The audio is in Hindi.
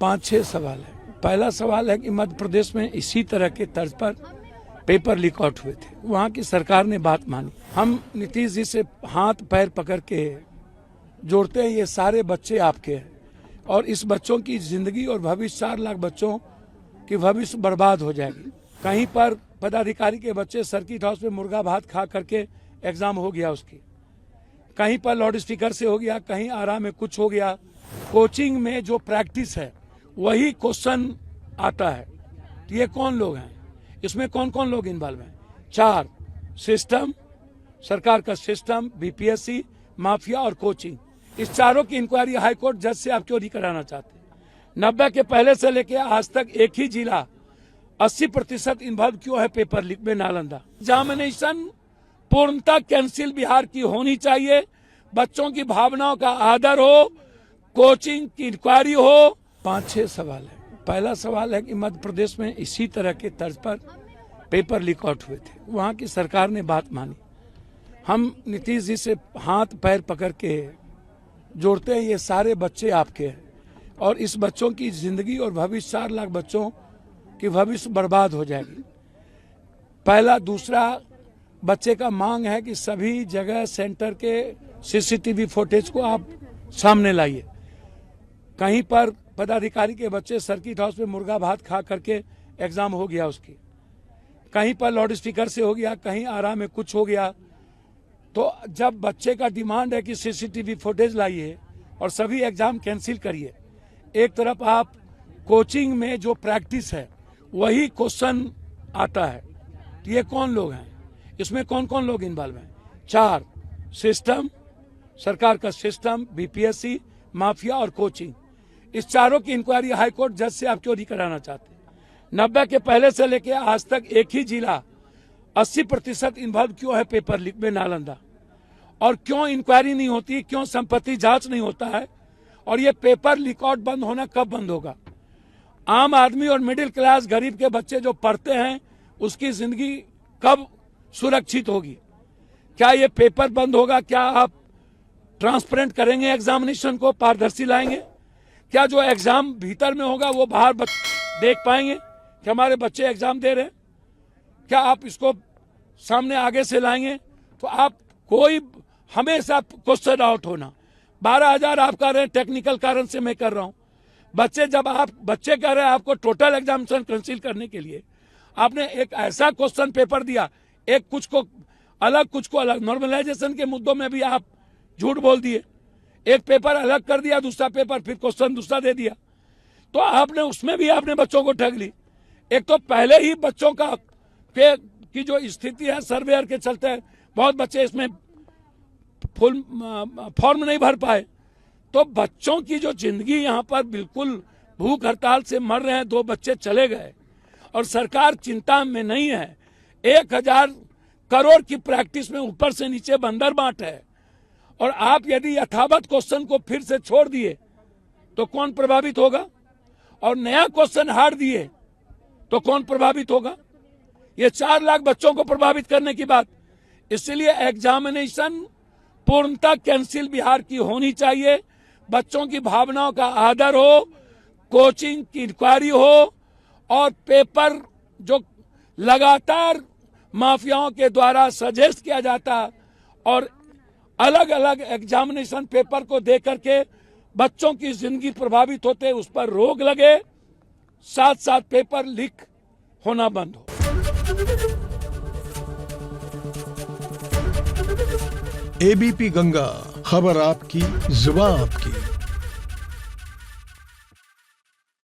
5-6 सवाल है। पहला सवाल है कि मध्य प्रदेश में इसी तरह के तर्ज पर पेपर लीक आउट हुए थे, वहाँ की सरकार ने बात मानी। हम नीतीश जी से हाथ पैर पकड़ के जोड़ते हैं, ये सारे बच्चे आपके हैं और इस बच्चों की जिंदगी और भविष्य 4 लाख बच्चों की भविष्य बर्बाद हो जाएगी। कहीं पर पदाधिकारी के बच्चे सर्किट हाउस में मुर्गा भात खा करके एग्जाम हो गया उसकी, कहीं पर लाउड स्पीकर से हो गया, कहीं आराम में कुछ हो गया। कोचिंग में जो प्रैक्टिस है वही क्वेश्चन आता है। तो ये कौन लोग हैं, इसमें कौन कौन लोग इन्वॉल्व हैं? 4 सिस्टम, सरकार का सिस्टम, बीपीएससी, माफिया और कोचिंग। इस चारों की इंक्वायरी हाईकोर्ट जज से आप क्यों नहीं कराना चाहते? 90 के पहले से लेके आज तक एक ही जिला 80% इन्वॉल्व क्यों है पेपर लीक में? नालंदा। एग्जामिनेशन पूर्णतः कैंसिल बिहार की होनी चाहिए। बच्चों की भावनाओं का आदर हो, कोचिंग की इंक्वायरी हो। 5-6 सवाल है। पहला सवाल है कि मध्य प्रदेश में इसी तरह के तर्ज पर पेपर लीक आउट हुए थे, वहाँ की सरकार ने बात मानी। हम नीतीश जी से हाथ पैर पकड़ के जोड़ते हैं, ये सारे बच्चे आपके हैं और इस बच्चों की जिंदगी और भविष्य 4 लाख बच्चों की भविष्य बर्बाद हो जाएगी। पहला। दूसरा, बच्चे का मांग है कि सभी जगह सेंटर के सीसीटीवी फुटेज को आप सामने लाइए। कहीं पर पदाधिकारी के बच्चे सर्किट हाउस में मुर्गा भात खा करके एग्जाम हो गया उसकी, कहीं पर लाउड स्पीकर से हो गया, कहीं आराम में कुछ हो गया। तो जब बच्चे का डिमांड है कि सीसीटीवी फुटेज लाइए और सभी एग्जाम कैंसिल करिए, एक तरफ आप कोचिंग में जो प्रैक्टिस है वही क्वेश्चन आता है। तो ये कौन लोग हैं, इसमें कौन कौन लोग इन्वॉल्व हैं? 4 सिस्टम, सरकार का सिस्टम, बीपीएससी, माफिया और कोचिंग। इस चारों की इंक्वायरी हाईकोर्ट जज से आप क्यों नहीं कराना चाहते? 90 के पहले से लेके आज तक एक ही जिला 80% इन्वॉल्व क्यों है पेपर लीक में? नालंदा। और क्यों इंक्वायरी नहीं होती, क्यों संपत्ति जांच नहीं होता है? और ये पेपर लीक आउट बंद होना कब बंद होगा? आम आदमी और मिडिल क्लास गरीब के बच्चे जो पढ़ते हैं उसकी जिंदगी कब सुरक्षित होगी? क्या ये पेपर बंद होगा? क्या आप ट्रांसपेरेंट करेंगे एग्जामिनेशन को, पारदर्शी लाएंगे? क्या जो एग्जाम भीतर में होगा वो बाहर देख पाएंगे कि हमारे बच्चे एग्जाम दे रहे हैं? क्या आप इसको सामने आगे से लाएंगे? तो आप कोई हमेशा क्वेश्चन आउट होना। 12,000 आप कर रहे हैं, टेक्निकल कारण से मैं कर रहा हूं। जब आप बच्चे कह रहे हैं आपको टोटल एग्जामिनेशन कैंसिल करने के लिए, आपने एक ऐसा क्वेश्चन पेपर दिया, एक कुछ को अलग। नॉर्मलाइजेशन के मुद्दों में भी आप झूठ बोल दिए। एक पेपर अलग कर दिया, दूसरा पेपर फिर क्वेश्चन दूसरा दे दिया। तो आपने उसमें भी आपने बच्चों को ठग ली। एक तो पहले ही बच्चों का की जो स्थिति है सर्वेयर के चलते बहुत बच्चे इसमें फुल फॉर्म नहीं भर पाए। तो बच्चों की जो जिंदगी यहाँ पर बिल्कुल भूख हड़ताल से मर रहे हैं। 2 बच्चे चले गए और सरकार चिंता में नहीं है। 1,000 करोड़ की प्रैक्टिस में ऊपर से नीचे बंदर बांट है और आप यदि यथावत क्वेश्चन को फिर से छोड़ दिए तो कौन प्रभावित होगा? और नया क्वेश्चन हार दिए तो कौन प्रभावित होगा? ये 4 लाख बच्चों को प्रभावित करने की बात। इसलिए एग्जामिनेशन पूर्णतः कैंसिल बिहार की होनी चाहिए। बच्चों की भावनाओं का आदर हो, कोचिंग की इंक्वायरी हो और पेपर जो लगातार माफियाओं के द्वारा सजेस्ट किया जाता और अलग अलग एग्जामिनेशन पेपर को दे करके बच्चों की जिंदगी प्रभावित होते, उस पर रोक लगे, साथ साथ पेपर लीक होना बंद हो। एबीपी गंगा, खबर आपकी, जुबान आपकी।